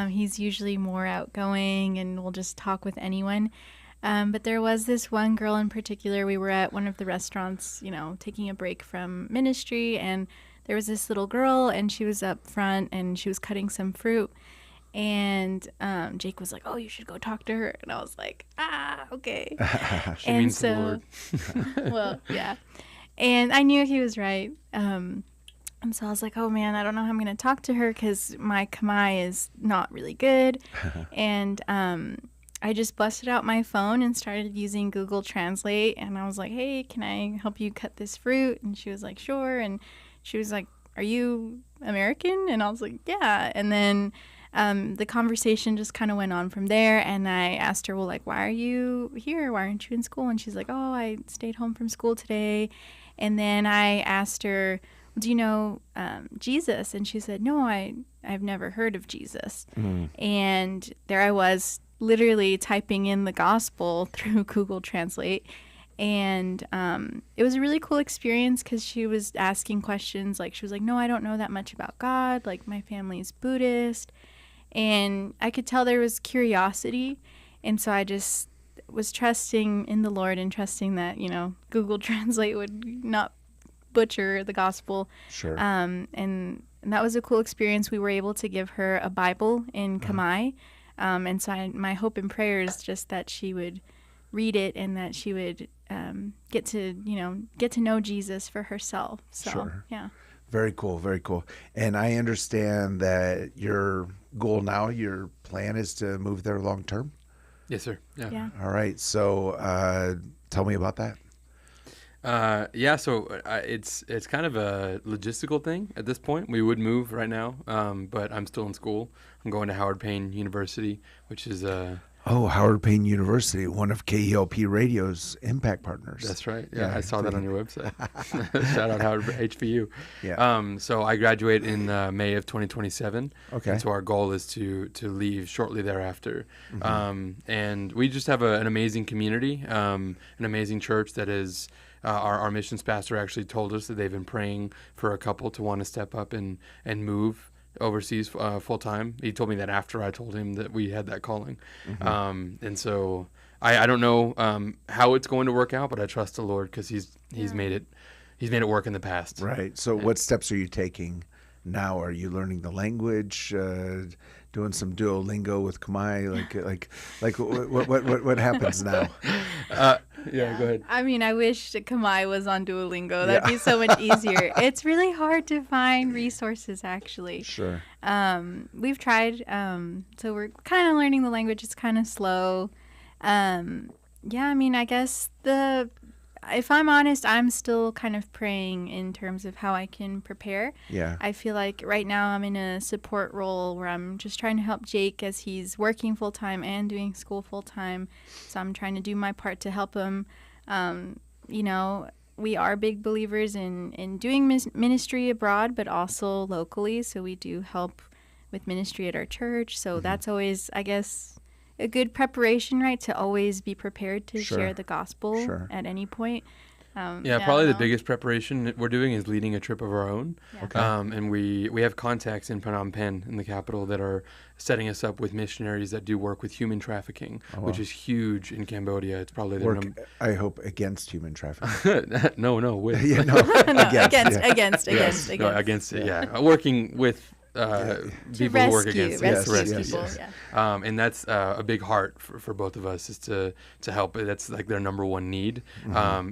He's usually more outgoing and will just talk with anyone. But there was this one girl in particular. We were at one of the restaurants, taking a break from ministry, and there was this little girl, and she was up front, and she was cutting some fruit. And Jake was like, "Oh, you should go talk to her." And I was like, okay. She means the Lord. Well, yeah. And I knew he was right. And so I was like, oh, man, I don't know how I'm going to talk to her because my Khmer is not really good. And I just busted out my phone and started using Google Translate. And I was like, hey, can I help you cut this fruit? And she was like, sure. And she was like, are you American? And I was like, yeah. And then the conversation just kind of went on from there. And I asked her, well, like, why are you here? Why aren't you in school? And she's like, oh, I stayed home from school today. And then I asked her, do you know Jesus? And she said, no, I've never heard of Jesus. And there I was, literally typing in the gospel through Google Translate. And it was a really cool experience because she was asking questions. Like, she was like, no, I don't know that much about God. Like, my family's Buddhist. And I could tell there was curiosity. And so I just was trusting in the Lord and trusting that, Google Translate would not butcher the gospel. Sure. And that was a cool experience. We were able to give her a Bible in Khmer. And so my hope and prayer is just that she would read it and that she would get to know Jesus for herself. So, Sure. Yeah. Very cool. Very cool. And I understand that your goal now, your plan is to move there long term? Yes, sir. Yeah. All right. So tell me about that. So it's kind of a logistical thing at this point. We would move right now, but I'm still in school. I'm going to Howard Payne University, which is Howard Payne University, one of KELP Radio's impact partners. That's right. Yeah, I saw that on your website. Shout out Howard HBU. Yeah. So I graduate in May of 2027. Okay. And so our goal is to leave shortly thereafter. And we just have an amazing community, an amazing church that is. Our missions pastor actually told us that they've been praying for a couple to want to step up and move overseas full time. He told me that after I told him that we had that calling. And so I don't know how it's going to work out, but I trust the Lord because he's made it work in the past. Right. So what steps are you taking now? Are you learning the language? Doing some Duolingo with Khmer? Like what happens now? Yeah, go ahead. I mean, I wish Khmer was on Duolingo. That'd be so much easier. It's really hard to find resources, actually. Sure. We've tried, so we're kind of learning the language. It's kind of slow. I mean, I guess if I'm honest, I'm still kind of praying in terms of how I can prepare. Yeah. I feel like right now I'm in a support role where I'm just trying to help Jake as he's working full-time and doing school full-time. So I'm trying to do my part to help him. We are big believers in doing ministry abroad, but also locally. So we do help with ministry at our church. So that's always, I guess, a good preparation, right? To always be prepared to share the gospel at any point. Probably the biggest preparation that we're doing is leading a trip of our own. Yeah. Okay. And we have contacts in Phnom Penh, in the capital, that are setting us up with missionaries that do work with human trafficking, which is huge in Cambodia. It's probably their I hope, against human trafficking. No, with. Yeah, no, against. No, against it, yeah. Working with people who work against people. And that's a big heart for both of us, is to help. That's like their number one need.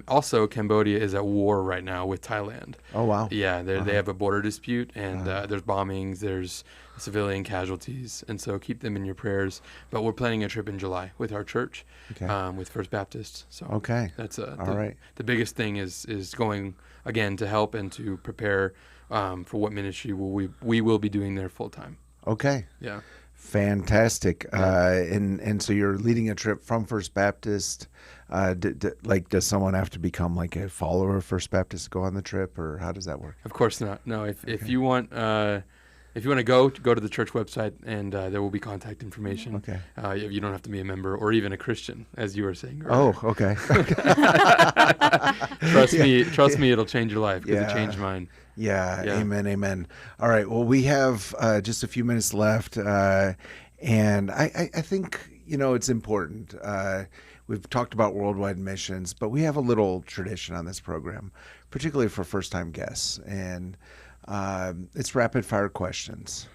Also, Cambodia is at war right now with Thailand. Oh, wow. Yeah, they have a border dispute, and there's bombings, there's civilian casualties, and so keep them in your prayers. But we're planning a trip in July with our church, with First Baptist. So that's the biggest thing is going again to help and to prepare for what ministry we will be doing there full time. Okay. Yeah. Fantastic. And so you're leading a trip from First Baptist. Does someone have to become like a follower of First Baptist to go on the trip, or how does that work? Of course not. No. If you want to go to the church website, and there will be contact information. Okay. You don't have to be a member or even a Christian, as you were saying earlier. Oh, okay. Trust me, it'll change your life, because it changed mine. Yeah. Amen. All right. Well, we have just a few minutes left, and I think it's important. We've talked about worldwide missions, but we have a little tradition on this program, particularly for first-time guests, and it's rapid fire questions,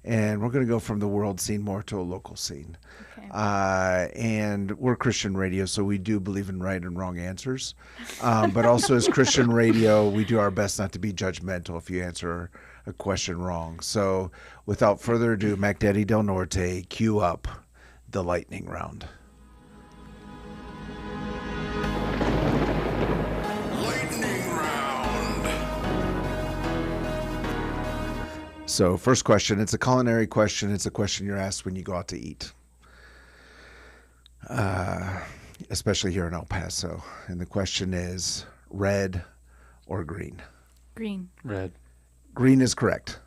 and we're going to go from the world scene more to a local scene. Okay. And we're Christian radio, so we do believe in right and wrong answers. But also as Christian radio, we do our best not to be judgmental if you answer a question wrong. So without further ado, Mac Daddy Del Norte, cue up the lightning round. So first question, it's a culinary question. It's a question you're asked when you go out to eat, especially here in El Paso. And the question is red or green? Green. Red. Green is correct.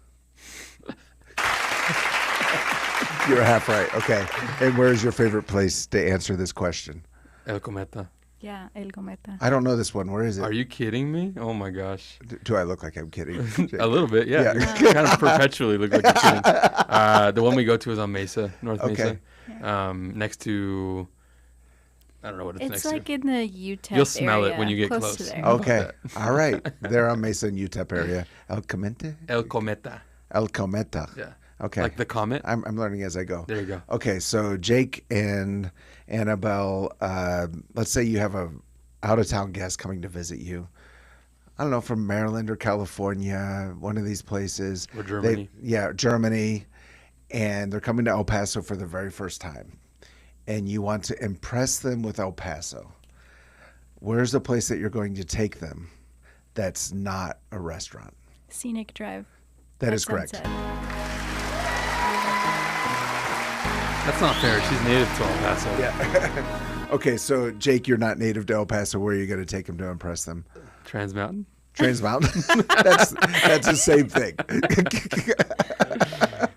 You're half right. Okay. And where is your favorite place to answer this question? El Cometa. Yeah, El Cometa. I don't know this one. Where is it? Are you kidding me? Oh my gosh. Do I look like I'm kidding? A little bit, yeah. You kind of perpetually look like you're kidding. The one we go to is on Mesa, North Mesa. Next to, I don't know what it's next to. It's like in the UTEP You'll smell area, it when you get close. close. To there. Okay. All right. They're on Mesa and UTEP area. El Cometa? El Cometa. El Cometa. Yeah. Okay. Like the comet? I'm learning as I go. There you go. Okay, so Jake and Annabelle, let's say you have a out-of-town guest coming to visit you. I don't know, from Maryland or California, one of these places. Or Germany. Germany. And they're coming to El Paso for the very first time. And you want to impress them with El Paso. Where's the place that you're going to take them that's not a restaurant? Scenic Drive. That is correct. Sunset. That's not fair. She's native to El Paso. Yeah. Okay, so Jake, you're not native to El Paso. Where are you going to take them to impress them? Trans Mountain. Trans Mountain? that's the same thing.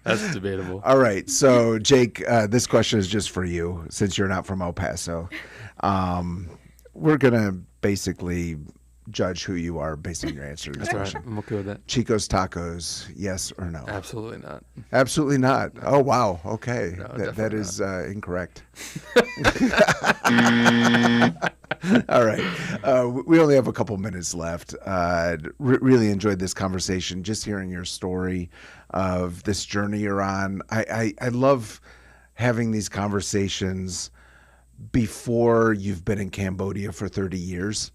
That's debatable. All right, so Jake, this question is just for you since you're not from El Paso. We're going to basically judge who you are based on your answer to this That's question. right. I'm okay with that. Chico's Tacos, yes or no? Absolutely not. Absolutely not. Oh, wow. Okay. No, that is incorrect. All right. We only have a couple minutes left. Really enjoyed this conversation, just hearing your story of this journey you're on. I love having these conversations before you've been in Cambodia for 30 years,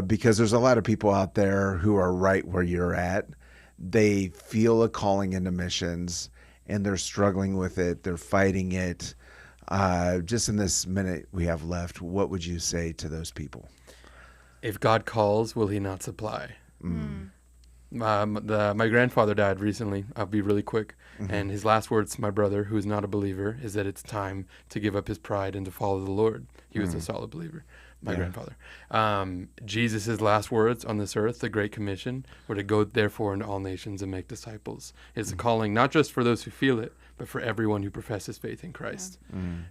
because there's a lot of people out there who are right where you're at. They feel a calling into missions and they're struggling with it. They're fighting it. Just in this minute we have left, what would you say to those people? If God calls, will he not supply? My grandfather died recently. I'll be really quick. And his last words to my brother, who is not a believer, is that it's time to give up his pride and to follow the Lord. He was a solid believer, my grandfather. Jesus' last words on this earth, the Great Commission, were to go therefore into all nations and make disciples. It's a calling not just for those who feel it, but for everyone who professes faith in Christ.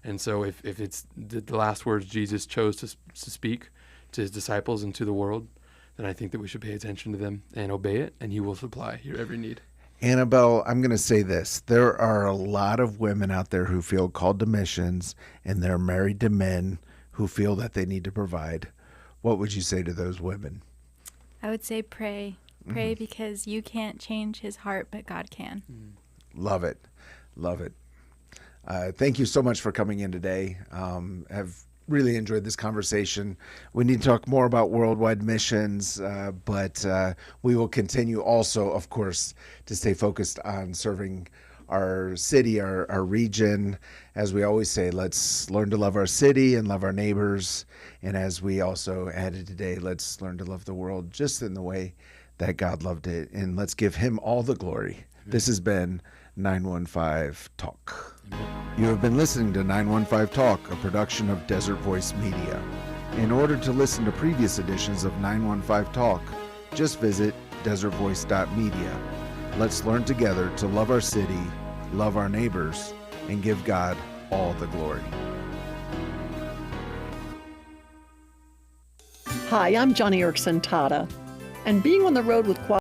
And so if it's the last words Jesus chose to speak to his disciples and to the world, then I think that we should pay attention to them and obey it, and he will supply your every need. Annabelle, I'm going to say this. There are a lot of women out there who feel called to missions, and they're married to men who feel that they need to provide. What would you say to those women? I would say pray. Pray because you can't change his heart, but God can. Love it. Love it. Thank you so much for coming in today. Have really enjoyed this conversation. We need to talk more about worldwide missions, but we will continue also, of course, to stay focused on serving our city, our region. As we always say, let's learn to love our city and love our neighbors. And as we also added today, let's learn to love the world just in the way that God loved it. And let's give him all the glory. This has been 915 Talk. You have been listening to 915 Talk, a production of Desert Voice Media. In order to listen to previous editions of 915 Talk, just visit desertvoice.media. Let's learn together to love our city, love our neighbors, and give God all the glory. Hi, I'm Johnny Erickson Tata, and being on the road with